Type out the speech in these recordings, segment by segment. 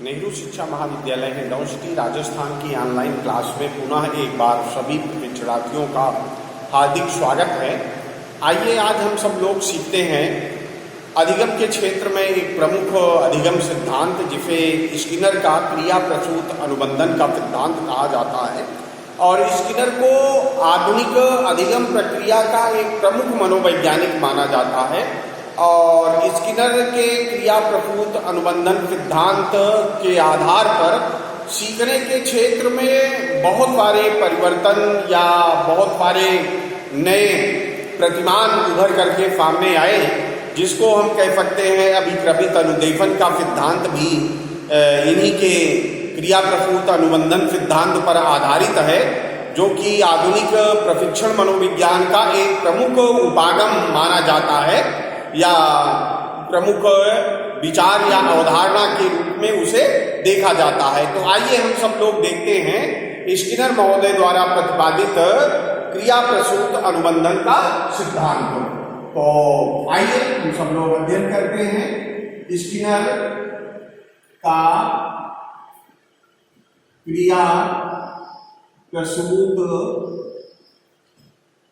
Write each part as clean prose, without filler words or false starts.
नेहरू शिक्षा महाविद्यालय हिंडौन सिटी राजस्थान की ऑनलाइन क्लास में पुनः एक बार सभी प्रशिक्षणार्थियों का हार्दिक स्वागत है। आइए आज हम सब लोग सीखते हैं अधिगम के क्षेत्र में एक प्रमुख अधिगम सिद्धांत जिसे स्किनर का क्रिया प्रसूत अनुबंधन का सिद्धांत कहा जाता है और स्किनर को आधुनिक अधिगम प्रक्रिया का एक प्रमुख मनोवैज्ञानिक माना जाता है। और स्किनर के क्रिया प्रसूत अनुबंधन सिद्धांत के आधार पर सीखने के क्षेत्र में बहुत सारे परिवर्तन या बहुत सारे नए प्रतिमान उभर करके सामने आए, जिसको हम कह सकते हैं अभिक्रमित अनुदेशन का सिद्धांत भी इन्हीं के क्रिया प्रसूत अनुबंधन सिद्धांत पर आधारित है, जो कि आधुनिक प्रशिक्षण मनोविज्ञान का एक प्रमुख उपागम माना जाता है या प्रमुख विचार या अवधारणा के रूप में उसे देखा जाता है। तो आइए हम सब लोग देखते हैं स्किनर महोदय द्वारा प्रतिपादित क्रिया प्रसूत अनुबंधन का सिद्धांत। तो आइए हम सब लोग अध्ययन करते हैं स्किनर का क्रिया प्रसूत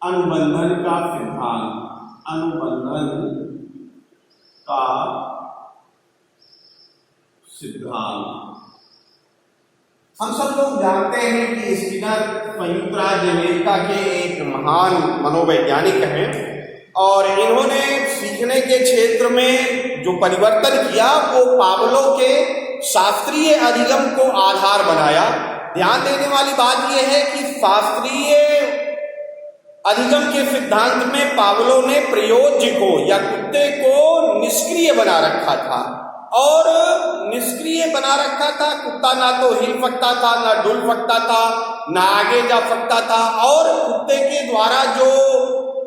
अनुबंधन का सिद्धांत। अनुबंधन का सिद्धांत हम सब लोग जानते हैं कि स्किनर संयुक्त राज्य अमेरिका के एक महान मनोवैज्ञानिक हैं और इन्होंने सीखने के क्षेत्र में जो परिवर्तन किया वो पावलो के शास्त्रीय अधिगम को आधार बनाया। ध्यान देने वाली बात यह है कि शास्त्रीय अधिगम के सिद्धांत में पावलो ने प्रयोज्य को या कुत्ते को निष्क्रिय बना रखा था और निष्क्रिय बना रखा था। कुत्ता ना तो हिल सकता था, ना डुल सकता था, ना आगे जा सकता था और कुत्ते के द्वारा जो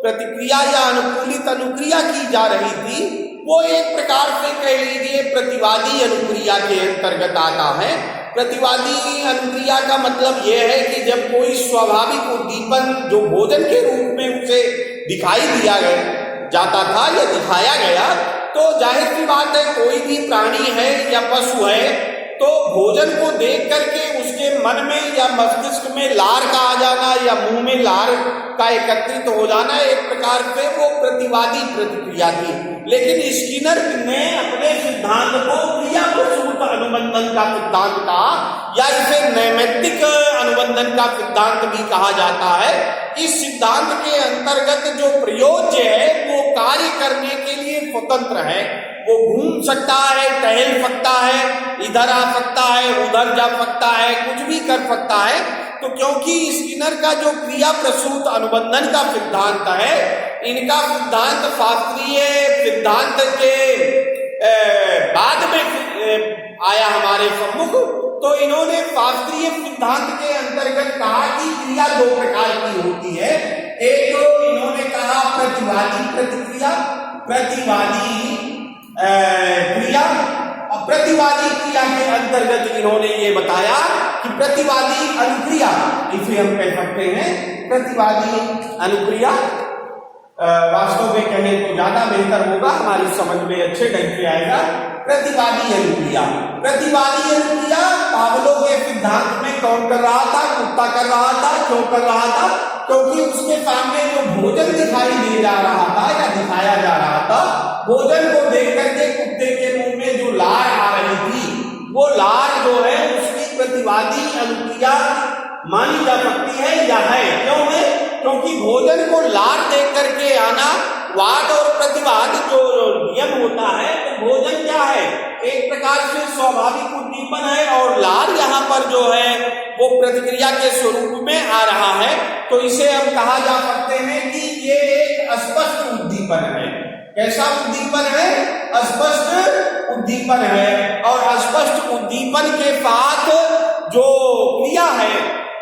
प्रतिक्रिया या अनुकूलित अनुक्रिया की जा रही थी वो एक प्रकार से कह लीजिए प्रतिवादी अनुक्रिया के अंतर्गत आता है। प्रतिवादी अनुक्रिया का मतलब यह है कि जब कोई स्वाभाविक उद्दीपन जो भोजन के रूप में उसे दिखाई दिया जाता था या दिखाया गया, तो जाहिर सी बात है कोई भी प्राणी है या पशु है तो भोजन को देख करके उसके मन में या मस्तिष्क में लार का आ जाना या मुंह में लार का एकत्रित हो जाना एक प्रकार से वो प्रतिवादी प्रतिक्रिया थी। लेकिन स्किनर ने अपने सिद्धांत को क्रिया प्रसूत अनुबंधन का सिद्धांत कहा या इसे नैमित्तिक अनुबंधन का सिद्धांत भी कहा जाता है। इस सिद्धांत के अंतर्गत जो प्रयोज्य है वो कार्य करने के लिए स्वतंत्र है। वो घूम सकता है, टहल सकता है, इधर आ सकता है, उधर जा सकता है, कुछ भी कर सकता है। तो क्योंकि स्किनर का जो क्रिया प्रसूत अनुबंधन का सिद्धांत है, इनका सिद्धांत शास्त्रीय सिद्धांत के बाद में आया हमारे सम्मुख, तो इन्होंने शास्त्रीय सिद्धांत के अंतर्गत कहा कि क्रिया दो प्रकार की होती है। एक तो इन्होंने कहा प्रतिवादी प्रतिक्रिया, प्रतिवादी क्रिया और प्रतिवादी क्रिया के अंतर्गत इन्होंने ये बताया कि प्रतिवादी अनुक्रिया, इसे हम कह सकते हैं प्रतिवादी अनुक्रिया। वास्तव में कहें तो ज्यादा बेहतर होगा, हमारी समझ में अच्छे ढंग से आएगा। प्रतिवादी अनुक्रिया, प्रतिवादी अनुक्रिया पावलो के सिद्धांत में कौन कर रहा था? कुत्ता कर रहा था। क्यों कर रहा था? क्योंकि उसके सामने जो भोजन दिखाई दे जा रहा था या दिखाया जा रहा था, भोजन को देख करके कुत्ते के मुंह में जो लार आ रही थी वो लार जो है उसकी प्रतिवादी अनुक्रिया मानी जा सकती है या है। क्यों है? क्योंकि भोजन को लार देख करके आना, वाद और प्रतिवाद जो नियम होता है, तो भोजन क्या है? एक प्रकार से स्वाभाविक उद्दीपन है और लार यहाँ पर जो है वो प्रतिक्रिया के स्वरूप में आ रहा है। तो इसे हम कहा जा सकते हैं कि ये एक अस्पष्ट उद्दीपन है। कैसा उद्दीपन है? अस्पष्ट उद्दीपन है और अस्पष्ट उद्दीपन के साथ जो क्रिया है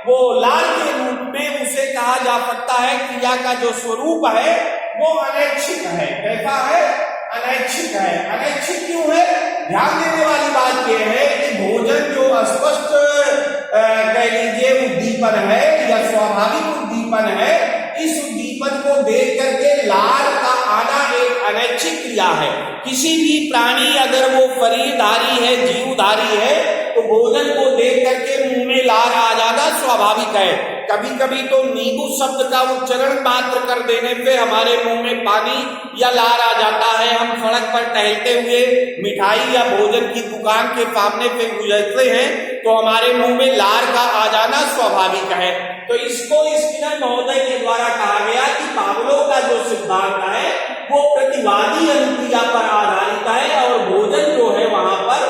वो लार के रूप में उसे कहा जा सकता है। क्रिया का जो स्वरूप है वो अनैच्छिक है। कैसा है? अनैच्छिक है। अनैच्छिक क्यों है? ध्यान देने वाली बात यह है कि भोजन जो अस्पष्ट कह लीजिए उद्दीपन है या स्वाभाविक उद्दीपन है, इस उद्दीपन को देख करके लार का आना एक अनैच्छिक क्रिया है। किसी भी प्राणी अगर वो शरीरधारी है, जीवधारी है, भोजन को देख करके मुंह में लार आ जाना स्वाभाविक है। कभी कभी तो नींबू शब्द का उच्चारण मात्र कर देने पे हमारे मुंह में पानी या लार आ जाता है। हम सड़क पर टहलते हुए मिठाई या भोजन की दुकान के सामने पे गुजरते हैं तो हमारे मुंह में लार का आ जाना स्वाभाविक है। तो इसको स्किनर महोदय के द्वारा कहा गया कि पावलोव का जो सिद्धांत है वो प्रतिवादी अनुक्रिया पर आधारित है और भोजन जो है वहां पर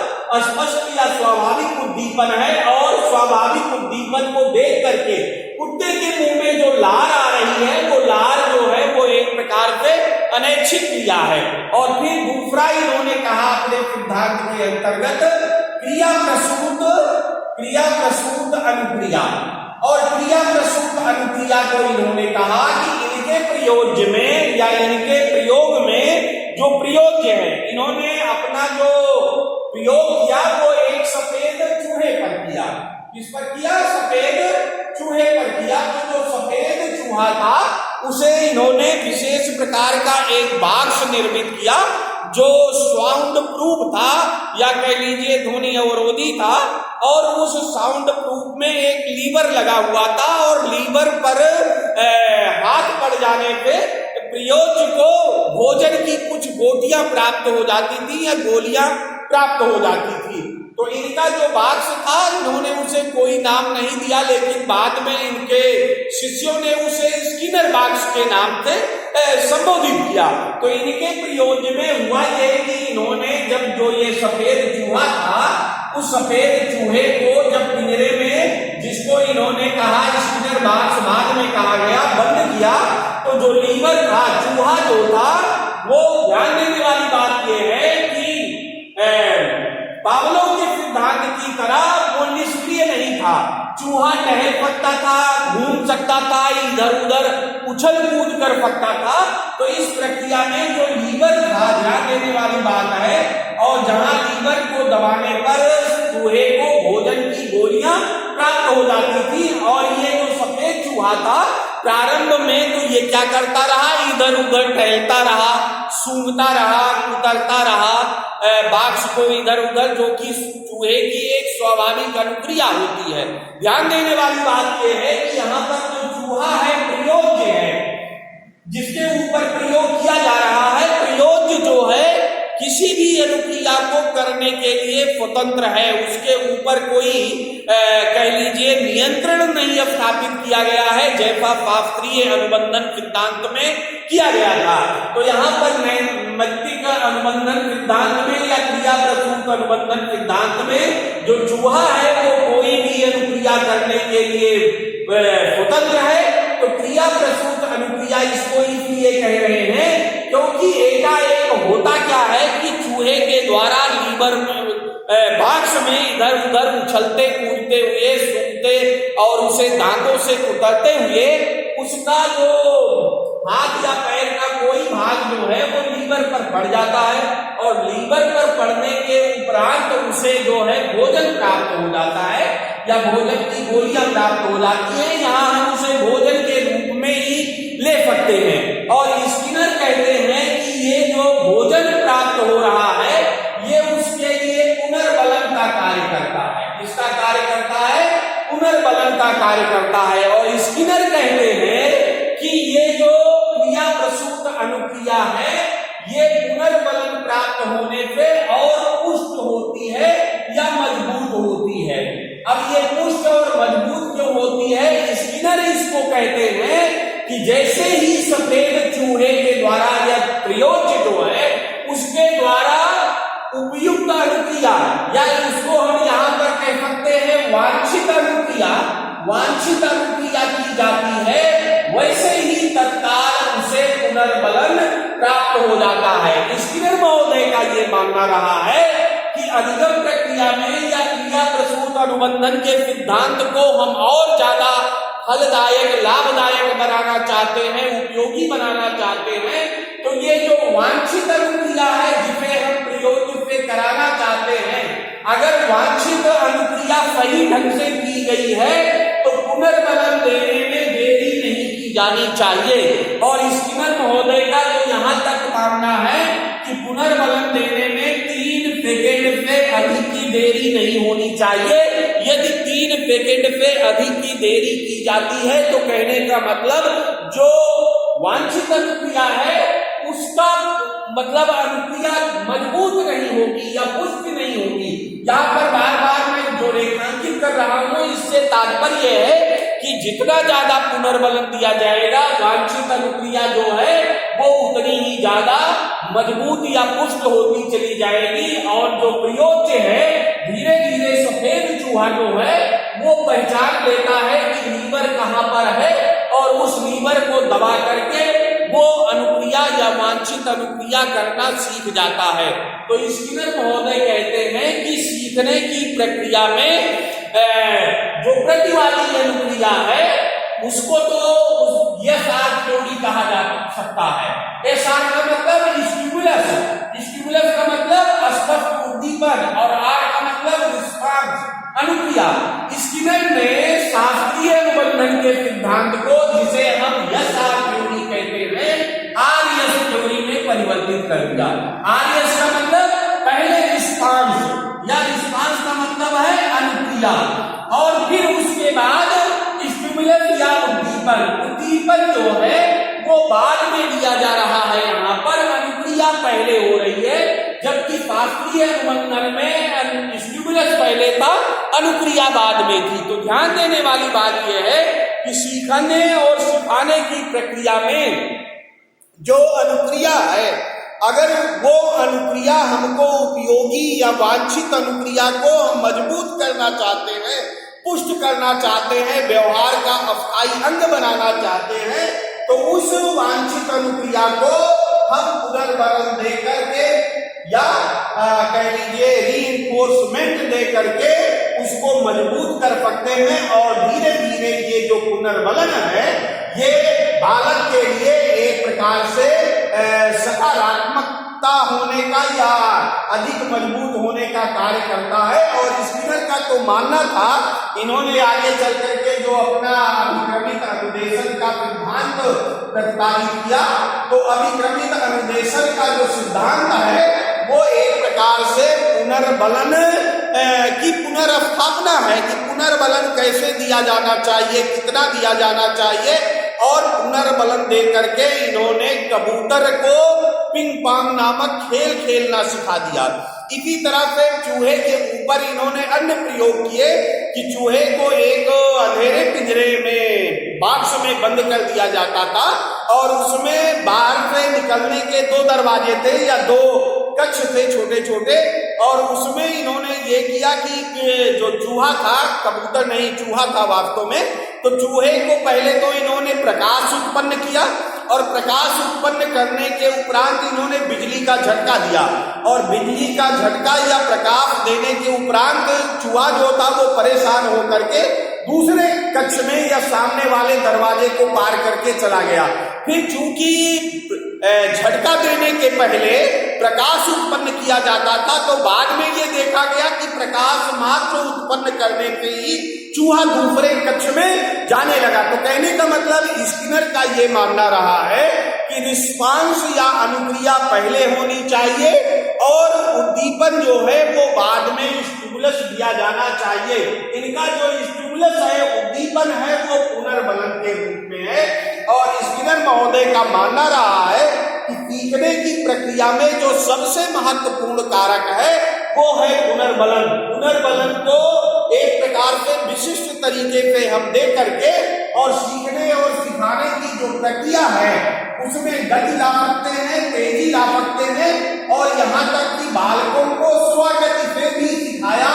स्पष्ट या स्वाभाविक उद्दीपन है और स्वाभाविक उद्दीपन को देख करके कुत्ते के मुंह में जो लार आ रही है वो लार जो है वो एक प्रकार से अनैच्छिक क्रिया है। और फिर दूसरा इन्होंने कहा अपने सिद्धांत के अंतर्गत क्रिया प्रसूत अनुक्रिया, और क्रिया प्रसूत अनुक्रिया को इन्होंने कहा कि इनके प्रयोज्य में या इनके प्रयोग में जो प्रयोज्य है, इन्होंने अपना जो प्रयोग किया वो एक सफेद चूहे पर किया। किस पर किया? सफेद चूहे पर किया। तो जो सफेद चूहा था उसे इन्होंने विशेष प्रकार का एक बॉक्स निर्मित किया जो साउंड प्रूफ था या कह लीजिए ध्वनि अवरोधी था, और उस साउंड प्रूफ में एक लीवर लगा हुआ था और लीवर पर हाथ पड़ जाने पे प्रयोज्य को भोजन की कुछ गोटियां प्राप्त हो जाती थी या गोलियां प्राप्त हो जाती थी। तो इनका जो बॉक्स था इन्होंने उसे कोई नाम नहीं दिया, लेकिन बाद में इनके शिष्यों ने उसे स्किनर बॉक्स के नाम से संबोधित किया। तो इनके प्रयोज्य में हुआ ये कि इन्होंने जब जो ये सफेद चूहा था उस सफेद चूहे को जब पिंजरे में, जिसको इन्होंने कहा स्किनर बॉक्स बाद में कहा गया, बंद किया, तो जो लीवर था, चूहा जो था, वो ध्यान देने वाली बात यह है कि पावलोव के सिद्धांत की तरह वो निष्क्रिय नहीं था। चूहा टहल सकता था, घूम सकता था, इधर उधर उछल कूद कर सकता था। तो इस प्रक्रिया में जो लीवर था, ध्यान देने वाली बात है, और जहां लीवर को दबाने पर चूहे को भोजन की गोलियां प्राप्त हो जाती थी। और ये जो सफेद चूहा था प्रारंभ में तो ये क्या करता रहा, इधर उधर टहलता रहा, सूंघता रहा, कुतरता रहा बॉक्स को इधर उधर, जो कि चूहे की एक स्वाभाविक अनुक्रिया होती है। ध्यान देने वाली बात यह है कि यहाँ पर जो चूहा है प्रयोज्य है, जिसके ऊपर प्रयोग किया जा रहा है। प्रयोज्य जो है किसी भी अनुक्रिया को करने के लिए स्वतंत्र है, उसके ऊपर कोई कह लीजिए नियंत्रण नहीं स्थापित किया गया है, जैसा शास्त्रीय अनुबंधन सिद्धांत में किया गया था। तो यहाँ पर नैमित्तिक अनुबंधन सिद्धांत में या क्रिया प्रसूत अनुबंधन सिद्धांत में जो चूहा है वो कोई भी अनुक्रिया करने के लिए स्वतंत्र है। तो क्रिया प्रसूत अनुक्रिया इसको इसलिए कह रहे हैं क्योंकि एकाएक होता क्या है कि चूहे के द्वारा लीवर बॉक्स में इधर उधर उछलते कूदते हुए, सूंघते और उसे दांतों से कुतरते हुए उसका जो हाथ या पैर का कोई भाग जो है वो लीवर पर पड़ जाता है, और लीवर पर पड़ने के उपरांत उसे जो है भोजन प्राप्त हो जाता है या भोजन की गोलियां प्राप्त हो जाती हैं। यहाँ हम उसे भोजन के रूप में ही ले सकते हैं। और स्किनर कहते हैं कि ये जो भोजन प्राप्त हो रहा है ये उसके लिए पुनर्बलन का कार्य करता है। किसका कार्य करता है? पुनर्बलन का कार्य करता है। और स्किनर कहते हैं कि ये जो क्रिया प्रसूत अनुक्रिया है ये पुनर्बलन प्राप्त होने पे और पुष्ट होती है या मजबूत होती है। अब ये पुष्ट और मजबूत क्यों होती है? स्किनर इसको कहते हैं कि जैसे ही सफेद चूहे के द्वारा या प्रयोज्य जो है उसके द्वारा उपयुक्त अनुक्रिया या उसको हम यहाँ पर कह सकते हैं वांछित अनुक्रिया की जाती है, वैसे ही तत्काल उसे पुनर्बलन प्राप्त हो जाता है। स्किनर महोदय का ये मानना रहा है कि अधिगम प्रक्रिया में या क्रिया प्रसूत अनुबंधन के सिद्धांत को हम और ज्यादा फलदायक, लाभदायक बनाना चाहते हैं, उपयोगी बनाना चाहते हैं, तो ये जो वांछित अनुक्रिया है जिसे हम प्रयोज्य से कराना चाहते हैं, अगर वांछित अनुक्रिया सही ढंग से की गई है तो पुनर्बलन देने में देरी नहीं की जानी चाहिए। और स्किनर महोदय का तो यहाँ तक मानना है कि पुनर्बलन देने में 3 सेकेंड से अधिक की देरी नहीं होनी चाहिए। यदि 3 सेकंड से अधिक की देरी की जाती है तो कहने का मतलब जो वांछित अनुक्रिया है उसका मतलब अनुक्रिया मजबूत नहीं होगी या पुष्ट नहीं होगी। यहाँ पर बार बार मैं जो रेखांकित कर रहा हूं इससे तात्पर्य है कि जितना ज्यादा पुनर्बलन दिया जाएगा वांछित अनुक्रिया जो है वो उतनी ही ज्यादा मजबूत या पुष्ट होती चली जाएगी और जो प्रयोज्य है धीरे धीरे सफेद चूहा जो है वो पहचान लेता है कि लीवर कहाँ पर है और उस लीवर को दबा करके वो अनुक्रिया या वांछित अनुक्रिया करना सीख जाता है। तो स्किनर महोदय कहते हैं कि सीखने की प्रक्रिया में जो प्रतिवादी अनुक्रिया है उसको तो यस आर थ्योरी कहा जा सकता है। एस आर का मतलब स्टिमुलस, स्टिमुलस का मतलब स्पष्ट उद्दीपन और आर का मतलब रिस्पांस अनुक्रिया। स्किनर ने शास्त्रीय अनुबंधन के सिद्धांत को जिसे हम यस आर थ्योरी कहते हैं आर यस थ्योरी में परिवर्तित कर दिया। आर यस का मतलब पहले रिस्पांस या रिस्पांस का मतलब है अनुक्रिया और फिर उसके बाद स्टिमुलस या उद्दीपन। उद्दीपन जो है वो बाद में दिया जा रहा है, यहाँ पर अनुक्रिया पहले हो रही है, जबकि शास्त्रीय अनुबंधन में स्टिमुलस पहले था अनुक्रिया बाद में थी। तो ध्यान देने वाली बात यह है कि सीखने और सिखाने की प्रक्रिया में जो अनुक्रिया है अगर वो अनुक्रिया हमको उपयोगी या वांछित अनुक्रिया को हम मजबूत करना चाहते हैं, पुष्ट करना चाहते हैं, व्यवहार का अस्थायी अंग बनाना चाहते हैं तो उस वांछित अनुक्रिया को हम पुनर्बलन दे करके या कह लीजिए रीइंफोर्समेंट दे करके उसको मजबूत कर सकते हैं और धीरे धीरे ये जो पुनर्बलन है ये बालक के लिए एक प्रकार से सकारात्मकता होने का या अधिक मजबूत होने का कार्य करता है। और स्किनर का तो मानना था, इन्होंने आगे चल करके जो अपना अभिक्रमित अनुदेशन का सिद्धांत प्रतिपादित किया तो अभिक्रमित अनुदेशन का जो सिद्धांत है वो एक प्रकार से पुनर्बलन की पुनर्स्थापना है कि पुनर्बलन कैसे दिया जाना चाहिए, कितना दिया जाना चाहिए और पुनर्बलन दे करके इन्होंने कबूतर को पिंग पांग नामक खेल खेलना सिखा दिया। इसी तरह से चूहे के ऊपर इन्होंने अन्य प्रयोग किए कि चूहे को एक अंधेरे पिंजरे में बॉक्स में बंद कर दिया जाता था और उसमें बाहर से निकलने के 2 दरवाजे थे या 2 कक्ष थे छोटे छोटे और उसमें इन्होंने ये किया कि जो चूहा था, कबूतर नहीं चूहा था वास्तव में, तो चूहे को पहले तो इन्होंने प्रकाश उत्पन्न किया और प्रकाश उत्पन्न करने के उपरांत इन्होंने बिजली का झटका दिया और बिजली का झटका या प्रकाश देने के उपरांत चूहा जो था वो परेशान होकर के दूसरे कक्ष में या सामने वाले दरवाजे को पार करके चला गया। फिर चूंकि झटका देने के पहले प्रकाश उत्पन्न किया जाता था तो बाद में ये देखा गया कि प्रकाश मात्र उत्पन्न करने से ही चूहा दूसरे कक्ष में जाने लगा। तो कहने का मतलब स्किनर का ये मानना रहा है कि रिस्पांस या अनुक्रिया पहले होनी चाहिए और उद्दीपन जो है वो बाद में स्टिमुलस दिया जाना चाहिए। इनका जो स्टिमुलस है, उद्दीपन है, वो पुनर्बलन के रूप में है। और स्किनर महोदय का मानना रहा है कि सीखने की प्रक्रिया में जो सबसे महत्वपूर्ण कारक है वो है पुनर्बलन। पुनर्बलन को एक प्रकार से विशिष्ट तरीके से हम दे करके और सीखने और सिखाने की जो प्रक्रिया है उसमें गति ला सकते हैं, तेजी ला सकते हैं और यहाँ तक कि बालकों को स्वगति से भी सिखाया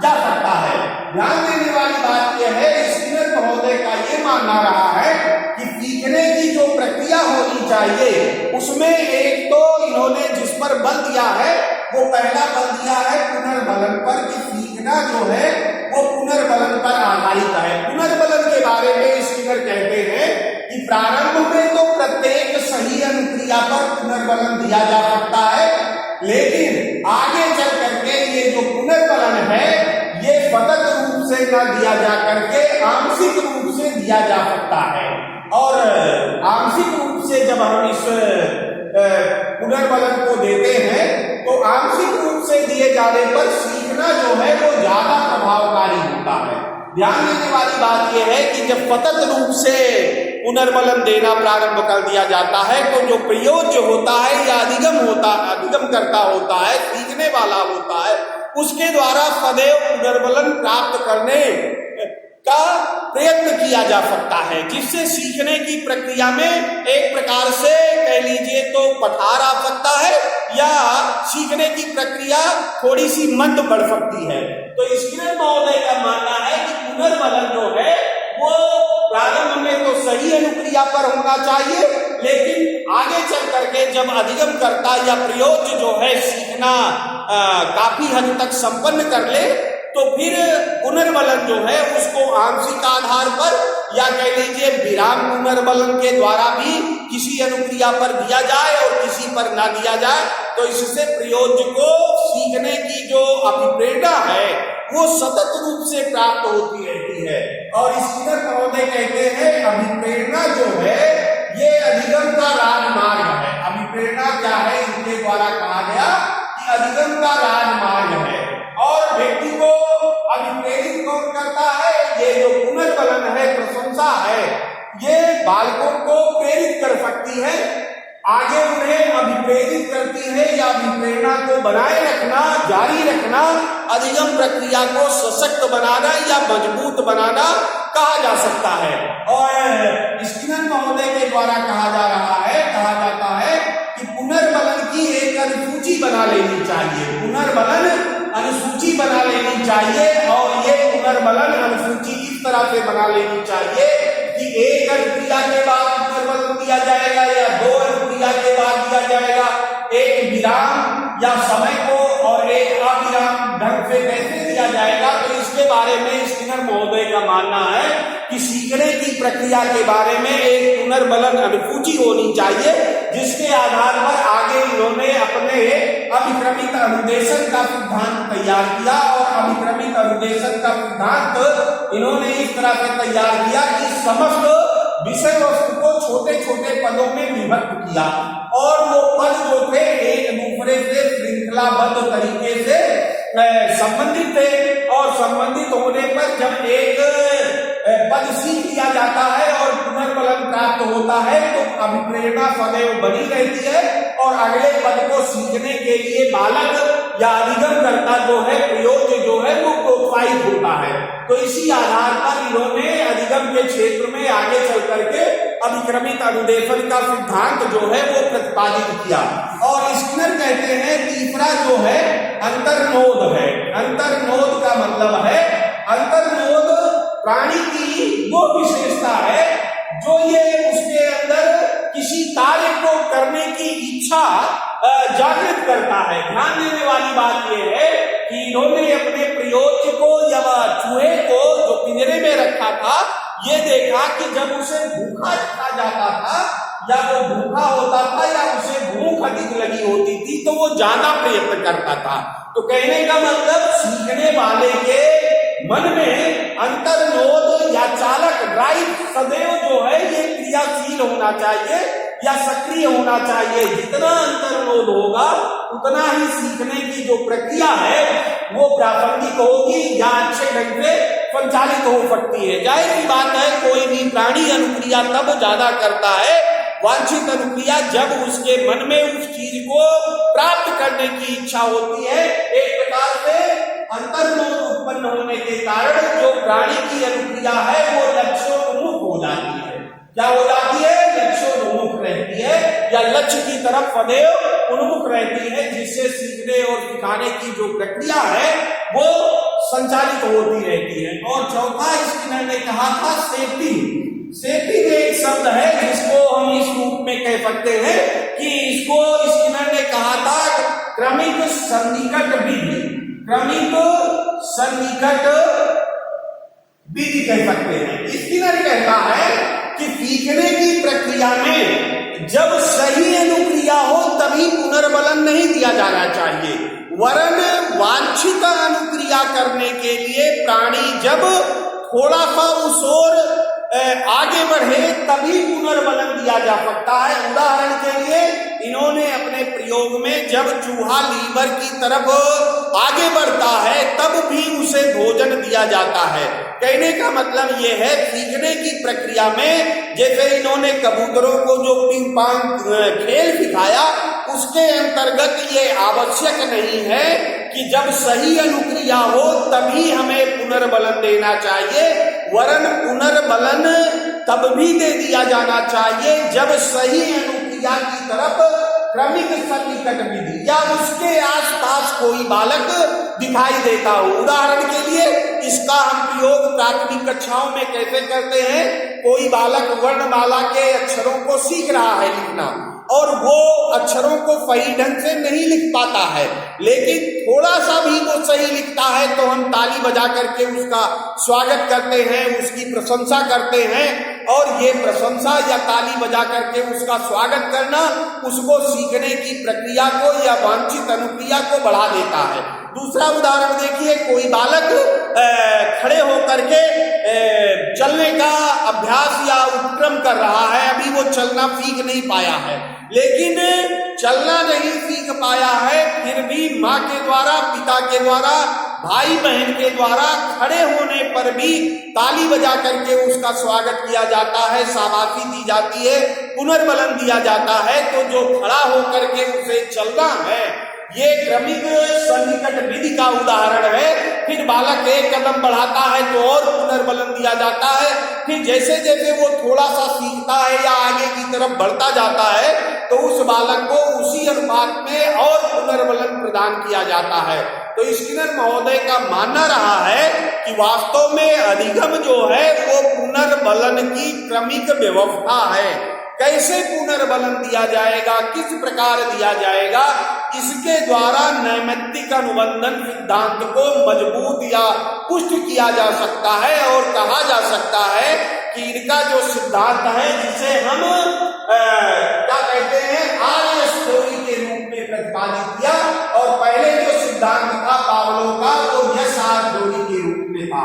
जा सकता है। ध्यान देने वाली बात यह है, स्किनर महोदय का ये मानना रहा है कि सीखने की जो प्रक्रिया होनी चाहिए उसमें एक तो इन्होंने जिस पर बल दिया है वो पहला बल दिया है पुनर्बलन पर कि सीखना जो है वो पुनर्बलन पर आधारित है। पुनर्बलन के बारे में स्किनर कहते हैं कि प्रारंभ में तो प्रत्येक सही अनुक्रिया पर पुनर्बलन दिया जा सकता है, लेकिन आगे चल करके ये जो पुनर्बलन है ये सतत रूप से न दिया जा करके आंशिक रूप से दिया जा सकता है। और आंशिक रूप से जब हम इस पुनर्बलन को देते हैं तो आंशिक रूप से दिए जाने पर सीख सीखना जो है वो ज्यादा प्रभावकारी होता है। ध्यान देने वाली बात यह है कि जब सतत रूप से पुनर्बलन देना प्रारंभ कर दिया जाता है तो जो प्रयोज्य होता है या अधिगम करता होता है, सीखने वाला होता है, उसके द्वारा सदैव पुनर्बलन प्राप्त करने का प्रयत्न किया जा सकता है, जिससे सीखने की प्रक्रिया में एक प्रकार से कह लीजिए तो पठार आ सकता है या सीखने की प्रक्रिया थोड़ी सी मंद बढ़ सकती है। तो स्किनर महोदय का मानना है कि पुनर्बलन जो है वो प्रारंभ में तो सही अनुक्रिया पर होना चाहिए, लेकिन आगे चल करके जब अधिगम करता या प्रयोज्य जो है सीखना काफी हद तक संपन्न कर ले तो फिर पुनर्बलन जो है उसको आंशिक आधार पर या कह लीजिए विराम पुनर्बलन के द्वारा भी किसी अनुक्रिया पर दिया जाए और किसी पर ना दिया जाए, तो इससे प्रयोज्य को सीखने की जो अभिप्रेरणा है वो सतत रूप से प्राप्त होती रहती है। और स्किनर महोदय कहते हैं अभिप्रेरणा जो है ये अधिगम का राजमार्ग है। अभिप्रेरणा क्या है? इनके द्वारा कहा गया कि अधिगम का राजमार्ग है। और व्यक्ति को अभिप्रेरित कौन करता है? ये जो पुनर्बलन है, प्रशंसा है, ये बालकों को प्रेरित कर सकती है, आगे उन्हें अभिप्रेरित करती है या अभिप्रेरणा को बनाए रखना, जारी रखना, अधिगम प्रक्रिया को सशक्त बनाना या मजबूत बनाना कहा जा सकता है। और स्किनर महोदय के द्वारा कहा जाता है कि पुनर्बलन की एक अनुसूची बना लेनी चाहिए। पुनर्बलन अनुसूची बना लेनी चाहिए और ये पुनर्बलन अनुसूची इस तरह से बना लेनी चाहिए कि एक अनुक्रिया के बाद पुनर्बलन दिया जाएगा या दो अनुक्रिया के बाद दिया जाएगा, एक विराम या समय को और एक अविराम ढंग से कैसे दिया जाएगा। तो इसके बारे में स्किनर महोदय का मानना है कि सीखने की प्रक्रिया के बारे में एक पुनर्बलन अनुसूची होनी चाहिए, जिसके आधार पर आगे इन्होंने अपने अभिक्रमित अनुदेशन का सिद्धांत तैयार किया। और अभिक्रमित अनुदेशन का सिद्धांत इन्होंने इस तरह से तैयार किया कि समस्त विषय वस्तु को छोटे छोटे पदों में विभक्त किया और वो पद जो थे एक दूसरे से श्रृंखलाबद्ध तरीके से संबंधित थे और संबंधित होने पर जब एक पद सीख लिया जाता है और पुनर्बलन प्राप्त होता है तो अभिप्रेरणा सदैव बनी रहती है और अगले पद को सीखने के लिए बालक या अधिगम करता जो है, प्रयोज्य जो है वो प्रोत्साहित होता है। तो इसी आधार पर इन्होंने अधिगम के क्षेत्र में आगे चल करके अभिक्रमित अनुदेशन का सिद्धांत जो है वो प्रतिपादित किया। और स्किनर कहते हैं तीसरा जो है अंतर्नोद है। अंतर्नोद का मतलब है, अंतर्नोद प्राणी की वो विशेषता है जो ये उसके अंदर किसी कार्य को करने की इच्छा जागृत करता है। ध्यान देने वाली बात यह है कि इन्होंने अपने प्रयोज्य को या चूहे को जो पिंजरे में रखा था, ये देखा कि जब उसे भूखा रखा जाता था या वो भूखा होता था या उसे भूख अधिक लगी होती थी तो वो ज्यादा प्रयत्न करता था। तो कहने का मतलब सीखने वाले के मन में अंतर्नोद या चालक ड्राइव सदैव जो है ये क्रियाशील होना चाहिए या सक्रिय होना चाहिए। जितना अंतर्नोद होगा उतना ही सीखने की जो प्रक्रिया है वो प्रासंगिक होगी या अच्छे ढंग से संचालित हो सकती है। जाहिर सी बात है कोई भी प्राणी अनुक्रिया तब ज्यादा करता है, वांछित अनुक्रिया जब उसके मन में उस चीज को प्राप्त करने की इच्छा होती है। एक प्रकार से अंतर्नोद उत्पन्न होने के कारण जो प्राणी की अनुक्रिया है वो लक्ष्योन्मुख हो जाती है। क्या हो जाती है? लक्ष्योन्मुख रहती है या लक्ष्य की तरफ सदैव उन्मुख रहती है, जिससे सीखने और सिखाने की जो प्रक्रिया है वो संचालित होती रहती है। और चौथा स्किनर ने कहा था सेफ्टी। सेफ्टी में एक शब्द है जिसको हम इस रूप में कह सकते हैं कि इसको स्किनर ने कहा था क्रमिक सन्निकट विधि। क्रमिक सन्निकट विधि कह सकते हैं। स्किनर कहता है कि सीखने की प्रक्रिया में जब सही अनुक्रिया हो तभी पुनर्बलन नहीं दिया जाना चाहिए, वरन वांछित अनुक्रिया करने के लिए प्राणी जब थोड़ा सा उस ओर आगे बढ़े तभी पुनर्बलन दिया जा सकता है। उदाहरण के लिए इन्होंने अपने प्रयोग में जब चूहा लीवर की तरफ आगे बढ़ता है तब भी उसे भोजन दिया जाता है। कहने का मतलब ये है सीखने की प्रक्रिया में जैसे इन्होंने कबूतरों को जो पिंग पांग खेल सिखाया उसके अंतर्गत ये आवश्यक नहीं है कि जब सही अनुक्रिया हो तभी हमें पुनर्बलन देना चाहिए, वरन पुनर्बलन तब भी दे दिया जाना चाहिए जब सही अनुक्रिया की तरफ क्रमिक सन्निकट विधि या उसके आसपास कोई बालक दिखाई देता हो। उदाहरण के लिए इसका हम प्रयोग प्राथमिक कक्षाओं में कैसे करते हैं, कोई बालक वर्णमाला के अक्षरों को सीख रहा है लिखना और वो अक्षरों को सही ढंग से नहीं लिख पाता है, लेकिन थोड़ा सा भी वो सही लिखता है तो हम ताली बजा करके उसका स्वागत करते हैं, उसकी प्रशंसा करते हैं और ये प्रशंसा या ताली बजा करके उसका स्वागत करना उसको सीखने की प्रक्रिया को या वांछित अनुक्रिया को बढ़ा देता है। दूसरा उदाहरण देखिए, कोई बालक खड़े होकर के चलने का अभ्यास या उपक्रम कर रहा है, अभी वो चलना सीख नहीं पाया है, लेकिन चलना नहीं सीख पाया है फिर भी माँ के द्वारा, पिता के द्वारा, भाई बहन के द्वारा खड़े होने पर भी ताली बजा करके उसका स्वागत किया जाता है, शाबाशी दी जाती है, पुनर्बलन दिया जाता है। तो जो खड़ा होकर के उसे चलना है ये क्रमिक सन्निकट विधि का उदाहरण है। फिर बालक एक कदम बढ़ाता है तो और पुनर्बलन दिया जाता है, फिर जैसे जैसे वो थोड़ा सा सीखता है या आगे की तरफ बढ़ता जाता है तो उस बालक को उसी अनुपात में और पुनर्बलन प्रदान किया जाता है। तो स्किनर महोदय का मानना रहा है कि वास्तव में अधिगम जो है वो पुनर्बलन की क्रमिक व्यवस्था है। कैसे पुनर्बलन दिया जाएगा, किस प्रकार दिया जाएगा, इसके द्वारा नैमित्तिक अनुबंधन सिद्धांत को मजबूत या पुष्ट किया जा सकता है और कहा जा सकता है कि इनका जो सिद्धांत है जिसे हम क्या कहते हैं आर्य स्टोरी के रूप में प्रतिपादित किया, और पहले जो सिद्धांत था पावलोव का वो यस आर थ्योरी के रूप में था।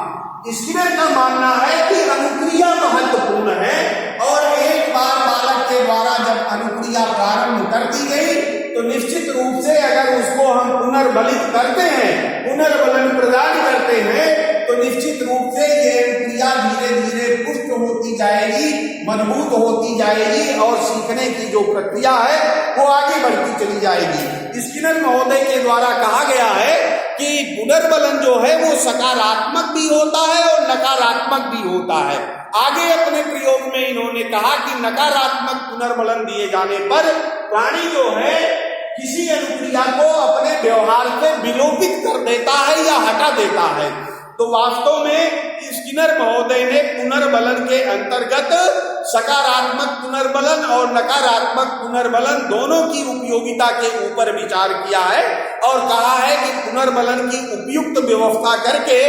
स्किनर का मानना है कि अनुक्रिया महत्वपूर्ण है और एक बार बालक के द्वारा जब अनुक्रिया प्रारंभ कर दी गई तो निश्चित रूप से अगर उसको हम पुनर्बलित करते हैं, पुनर्बलन प्रदान करते हैं तो निश्चित रूप से ये अनुक्रिया धीरे धीरे पुष्ट होती जाएगी, मजबूत होती जाएगी और सीखने की जो प्रक्रिया है वो आगे बढ़ती चली जाएगी। स्किनर महोदय के द्वारा कहा गया है कि पुनर्बलन जो है वो सकारात्मक भी होता है और नकारात्मक भी होता है। आगे अपने प्रयोग में इन्होंने कहा कि नकारात्मक पुनर्बलन दिए जाने पर प्राणी जो है किसी अनुक्रिया को अपने व्यवहार से विलोपित कर देता है या हटा देता है। तो वास्तव में स्किनर महोदय ने पुनर्बलन के अंतर्गत सकारात्मक पुनर्बलन और नकारात्मक पुनर्बलन दोनों की उपयोगिता के ऊपर विचार किया है और कहा है कि पुनर्बलन की उपयुक्त व्यवस्था करके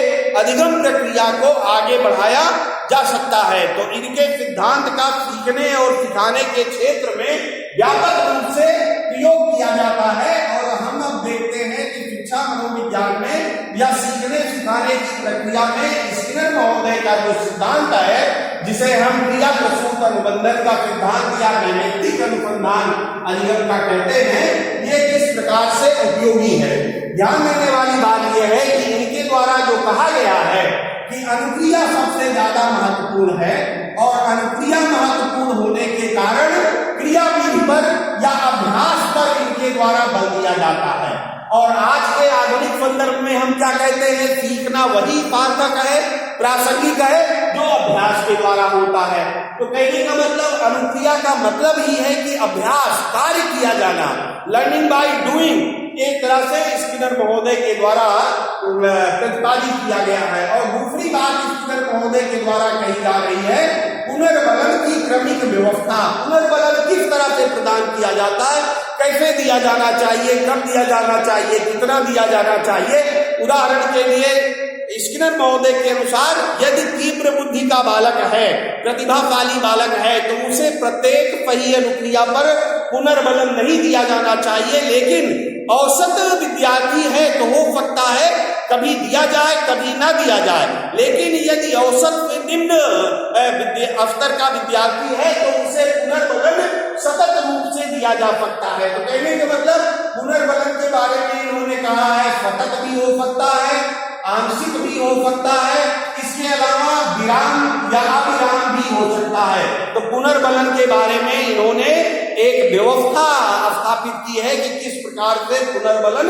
अधिगम प्रक्रिया को आगे बढ़ाया जा सकता है। तो इनके सिद्धांत का सीखने और सिखाने के क्षेत्र में व्यापक रूप से प्रयोग किया जाता है और हम अब देखते हैं कि शिक्षा मनोविज्ञान में या सीखने सिखाने की प्रक्रिया में स्किनर महोदय का जो सिद्धांत है जिसे हम क्रिया प्रसूत अनुबंधन का सिद्धांत या नैमित्तिक अनुसंधान अधिगम का कहते हैं, ये किस प्रकार से उपयोगी है। ध्यान देने वाली बात यह है कि इनके द्वारा जो कहा गया है कि अनुक्रिया सबसे ज्यादा महत्वपूर्ण है और अनुक्रिया महत्वपूर्ण होने के कारण क्रियाविधि पर या अभ्यास पर इनके द्वारा बल दिया जाता है। और आज के आधुनिक संदर्भ में हम क्या कहते हैं, सीखना वही सार्थक है, प्रासंगिक है जो अभ्यास के द्वारा होता है। तो कहने का मतलब अनुक्रिया का मतलब ही है कि अभ्यास, कार्य किया जाना, लर्निंग बाय डूइंग एक तरह से स्किनर महोदय के द्वारा प्रतिपादित किया गया है। और दूसरी बात स्किनर महोदय के द्वारा कही जा रही है पुनर्बलन की क्रमिक व्यवस्था। पुनर्बलन किस तरह से प्रदान किया जाता है, कैसे दिया जाना चाहिए, कब दिया जाना चाहिए, कितना दिया जाना चाहिए। उदाहरण के लिए स्किनर महोदय के अनुसार यदि तीव्र बुद्धि का बालक है, प्रतिभाशाली बालक है, तो उसे प्रत्येक सही अनुक्रिया पर पुनर्बलन नहीं दिया जाना चाहिए, लेकिन औसत विद्यार्थी है तो हो सकता है कभी दिया जाए कभी ना दिया जाए, लेकिन यदि औसत में निम्न स्तर का विद्यार्थी है तो उसे पुनर्बलन सतत रूप से दिया जा सकता है। तो कहने का मतलब पुनर्बलन के बारे में इन्होंने कहा है सतत भी हो सकता है, आंशिक भी हो सकता है, इसके अलावा विराम या अविराम भी हो सकता है। तो पुनर्बलन के बारे में इन्होंने एक व्यवस्था स्थापित की है कि किस प्रकार से पुनर्बलन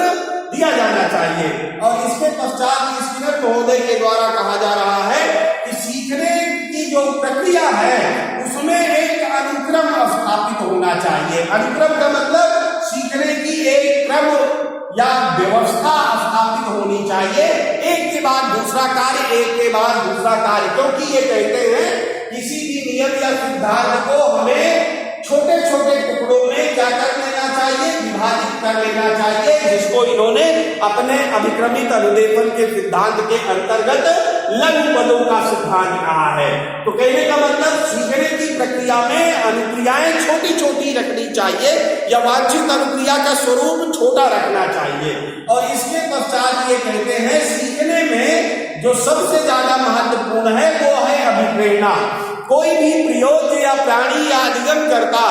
दिया जाना चाहिए। और इसके पश्चात स्किनर महोदय के द्वारा कहा जा रहा है कि सीखने की जो प्रक्रिया है उसमें एक अनुक्रम स्थापित होना चाहिए। अनुक्रम का मतलब सीखने की एक क्रम या व्यवस्था स्थापित होनी चाहिए, एक के बाद दूसरा कार्य, एक के बाद दूसरा कार्य। क्योंकि ये कहते हैं किसी भी नियम या सिद्धांत को हमें छोटे छोटे टुकड़ों में क्या कर लेना चाहिए, विभाजित कर लेना चाहिए, जिसको इन्होंने अपने अभिक्रमित अनुदेशन के सिद्धांत के अंतर्गत लघु पदों का सिद्धांत कहा है। तो कहने का मतलब सीखने की प्रक्रिया में अनुक्रियाएं छोटी छोटी रखनी चाहिए या वांछित अनुक्रिया का स्वरूप छोटा रखना चाहिए। और इसके पश्चात ये कहते हैं सीखने में जो सबसे ज्यादा महत्वपूर्ण है वो है अभिप्रेरणा। कोई भी प्रयोज्य या प्राणी या अधिगम करता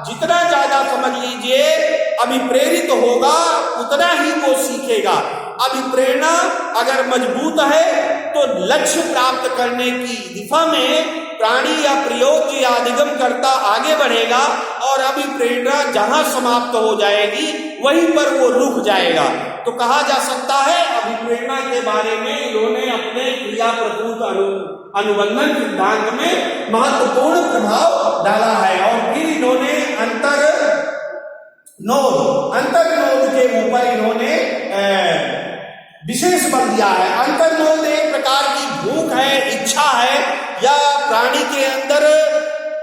जितना ज्यादा समझ लीजिए अभिप्रेरित होगा उतना ही वो सीखेगा। अभिप्रेरणा अगर मजबूत है तो लक्ष्य प्राप्त करने की दिशा में प्राणी या प्रयोज्य या अधिगम करता आगे बढ़ेगा, और अभिप्रेरणा जहां समाप्त हो जाएगी वहीं पर वो रुक जाएगा। तो कहा जा सकता है अभिप्रेरणा के बारे में इन्होंने अपने क्रिया प्रसूत अनुबंधन सिद्धांत में महत्वपूर्ण प्रभाव डाला है। और फिर इन्होंने अंतर नोद के ऊपर इन्होंने विशेष बल दिया है। अंतर नोद एक प्रकार की भूख है, इच्छा है, या प्राणी के अंदर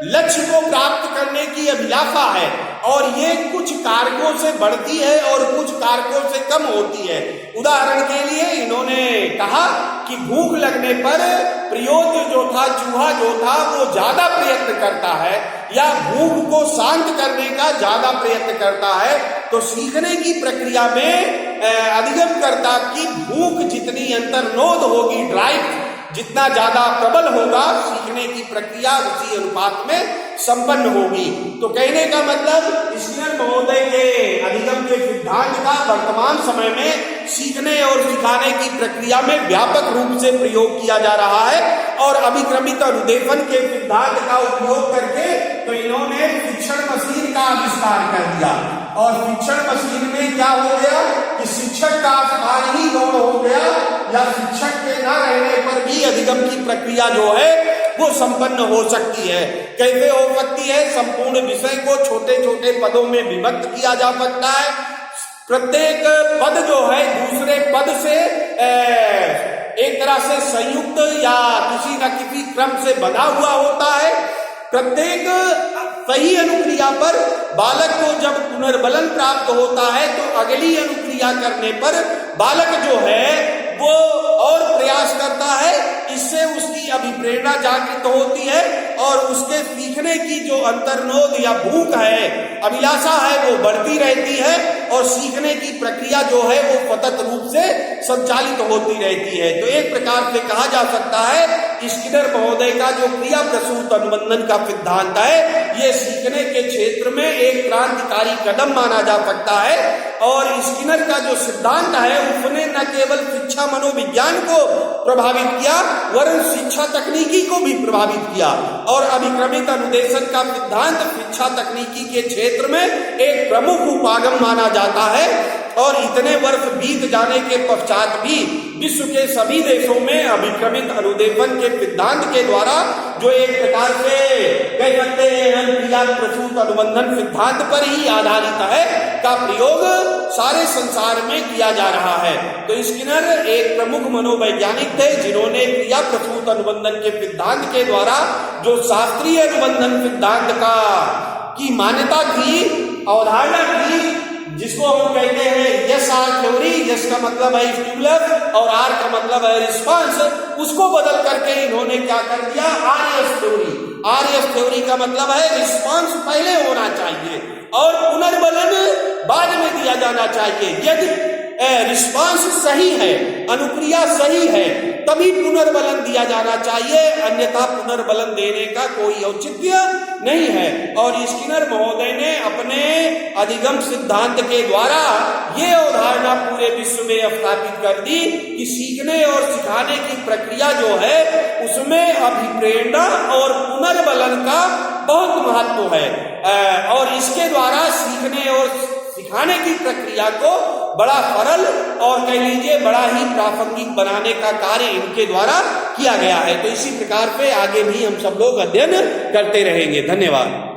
लक्ष्य को प्राप्त करने की अभिलाषा है, और ये कुछ कारकों से बढ़ती है और कुछ कारकों से कम होती है। उदाहरण के लिए इन्होंने कहा कि भूख लगने पर प्रयोज्य जो था, चूहा जो था, वो ज्यादा प्रयत्न करता है या भूख को शांत करने का ज्यादा प्रयत्न करता है। तो सीखने की प्रक्रिया में अधिगमकर्ता की भूख जितनी अंतर्नोद होगी, ड्राइव जितना ज्यादा प्रबल होगा, सीखने की प्रक्रिया उसी अनुपात में संपन्न होगी। तो कहने का मतलब स्किनर महोदय के अधिगम के सिद्धांत का वर्तमान समय में सीखने और सिखाने की प्रक्रिया में व्यापक रूप से प्रयोग किया जा रहा है। और अभिक्रमित अनुदेशन के सिद्धांत का उपयोग करके तो इन्होंने शिक्षण मशीन का आविष्कार कर दिया, और शिक्षण मशीन में क्या हो गया कि शिक्षक का स्थान ही गौण हो गया, या शिक्षक के न रहने पर भी अधिगम की प्रक्रिया जो है वो संपन्न हो सकती है। कैसे हो सकती है? संपूर्ण विषय को छोटे छोटे पदों में विभक्त किया जा सकता है। प्रत्येक पद जो है दूसरे पद से एक तरह से संयुक्त या किसी न किसी क्रम से बना हुआ होता है। प्रत्येक सही अनुक्रिया पर बालक को जब पुनर्बलन प्राप्त होता है तो अगली अनुक्रिया करने पर बालक जो है वो और प्रयास करता है, इससे उसकी अभिप्रेरणा जागृत होती है और उसके सीखने की जो अंतर्नोद या भूख है, अभिलाषा है, वो बढ़ती रहती है और सीखने की प्रक्रिया जो है वो सतत रूप से संचालित होती रहती है। तो एक प्रकार से कहा जा सकता है स्किनर महोदय का जो क्रिया प्रसूत अनुबंधन का सिद्धांत है ये सीखने के क्षेत्र में एक क्रांतिकारी कदम माना जा सकता है। और स्किनर का जो सिद्धांत है उसने न केवल शिक्षा मनोविज्ञान को प्रभावित किया वरन शिक्षा तकनीकी को भी प्रभावित किया, और अभिक्रमित अनुदेशन का सिद्धांत शिक्षा तकनीकी के क्षेत्र में एक प्रमुख उपागम माना जाता है। और इतने वर्ष बीत जाने के पश्चात भी विश्व के सभी देशों में अभिक्रमित अनुदेशन के सिद्धांत के द्वारा जो एक प्रकार से कह सकते हैं क्रिया प्रसूत अनुबंधन सिद्धांत पर ही आधारित है का प्रयोग सारे संसार में किया जा रहा है। तो स्किनर एक प्रमुख मनोवैज्ञानिक थे जिन्होंने क्रिया प्रसूत अनुबंधन के सिद्धांत के द्वारा जो शास्त्रीय अनुबंधन सिद्धांत का की मान्यता थी, अवधारणा थी, जिसको हम कहते हैं यस आर थ्योरी, यस का मतलब है स्टिमुलस और आर का मतलब है रिस्पांस, उसको बदल करके इन्होंने क्या कर दिया आरएस थ्योरी। आरएस थ्योरी का मतलब है रिस्पांस पहले होना चाहिए और पुनर्बलन बाद में दिया जाना चाहिए। यदि रिस्पांस सही है, अनुक्रिया सही है, तभी पुनर्बलन दिया जाना चाहिए, अन्यथा पुनर्बलन देने का कोई औचित्य नहीं है। और स्किनर महोदय ने अपने अधिगम सिद्धांत के द्वारा ये अवधारणा पूरे विश्व में स्थापित कर दी कि सीखने और सिखाने की प्रक्रिया जो है उसमें अभिप्रेरणा और पुनर्बलन का बहुत महत्व है, और इसके द्वारा सीखने और सिखाने की प्रक्रिया को बड़ा सरल और कह लीजिए बड़ा ही प्रासंगिक बनाने का कार्य इनके द्वारा किया गया है। तो इसी प्रकार पे आगे भी हम सब लोग अध्ययन करते रहेंगे। धन्यवाद।